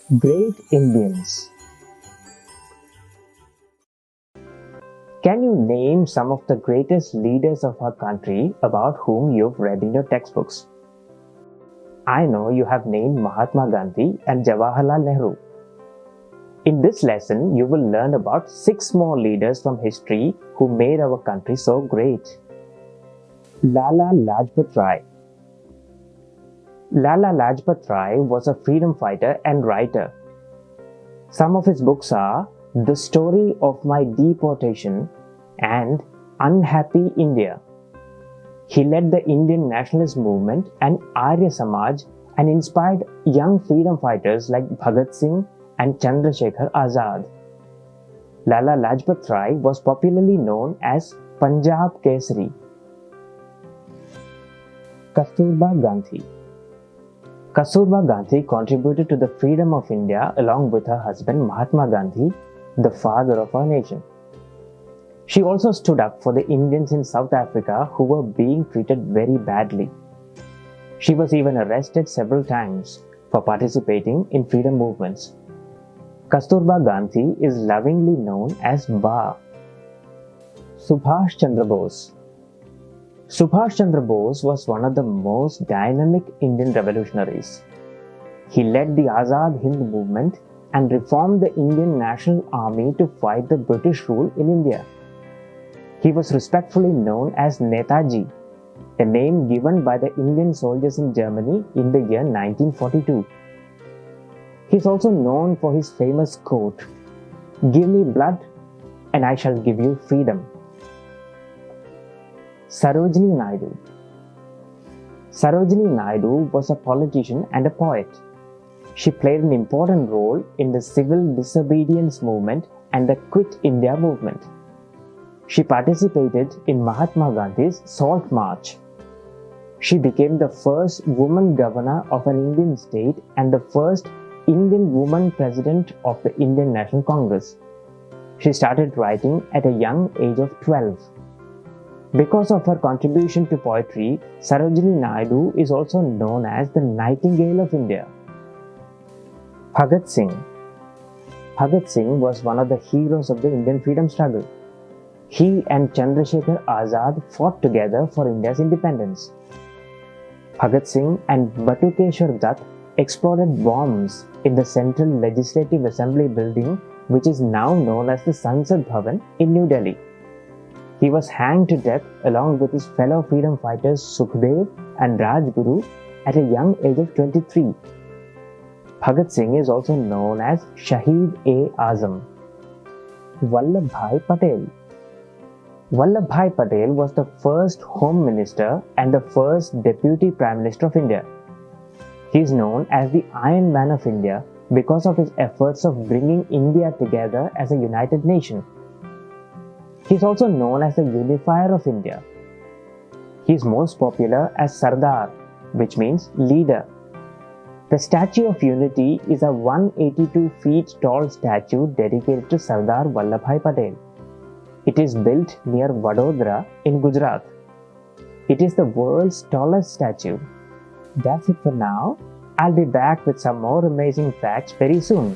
Great Indians. Can you name some of the greatest leaders of our country about whom you've read in your textbooks? I know you have named Mahatma Gandhi and Jawaharlal Nehru. In this lesson, you will learn about 6 more leaders from history who made our country so great. Lala Lajpat Rai. Lala Lajpat Rai was a freedom fighter and writer. Some of his books are The Story of My Deportation and Unhappy India. He led the Indian nationalist movement and Arya Samaj and inspired young freedom fighters like Bhagat Singh and Chandrasekhar Azad. Lala Lajpat Rai was popularly known as Punjab Kesari. Kasturba Gandhi. Kasturba Gandhi contributed to the freedom of India along with her husband Mahatma Gandhi, the father of our nation. She also stood up for the Indians in South Africa who were being treated very badly. She was even arrested several times for participating in freedom movements. Kasturba Gandhi is lovingly known as Ba. Subhash Chandra Bose. Subhash Chandra Bose was one of the most dynamic Indian revolutionaries. He led the Azad Hind movement and reformed the Indian National Army to fight the British rule in India. He was respectfully known as Netaji, a name given by the Indian soldiers in Germany in the year 1942. He is also known for his famous quote, "Give me blood and I shall give you freedom." Sarojini Naidu. Sarojini Naidu was a politician and a poet. She played an important role in the civil disobedience movement and the Quit India movement. She participated in Mahatma Gandhi's Salt March. She became the first woman governor of an Indian state and the first Indian woman president of the Indian National Congress. She started writing at a young age of 12. Because of her contribution to poetry, Sarojini Naidu is also known as the Nightingale of India. Bhagat Singh. Bhagat Singh was one of the heroes of the Indian freedom struggle. He and Chandrasekhar Azad fought together for India's independence. Bhagat Singh and Batukeshwar Dutt exploded bombs in the Central Legislative Assembly building, which is now known as the Sansad Bhavan in New Delhi. He was hanged to death along with his fellow freedom fighters Sukhdev and Rajguru at a young age of 23. Bhagat Singh is also known as Shaheed-e-Azam. Vallabhbhai Patel. Vallabhbhai Patel was the first Home Minister and the first Deputy Prime Minister of India. He is known as the Iron Man of India because of his efforts of bringing India together as a united nation. He is also known as the Unifier of India. He is most popular as Sardar, which means leader. The Statue of Unity is a 182 feet tall statue dedicated to Sardar Vallabhbhai Patel. It is built near Vadodara in Gujarat. It is the world's tallest statue. That's it for now. I'll be back with some more amazing facts very soon.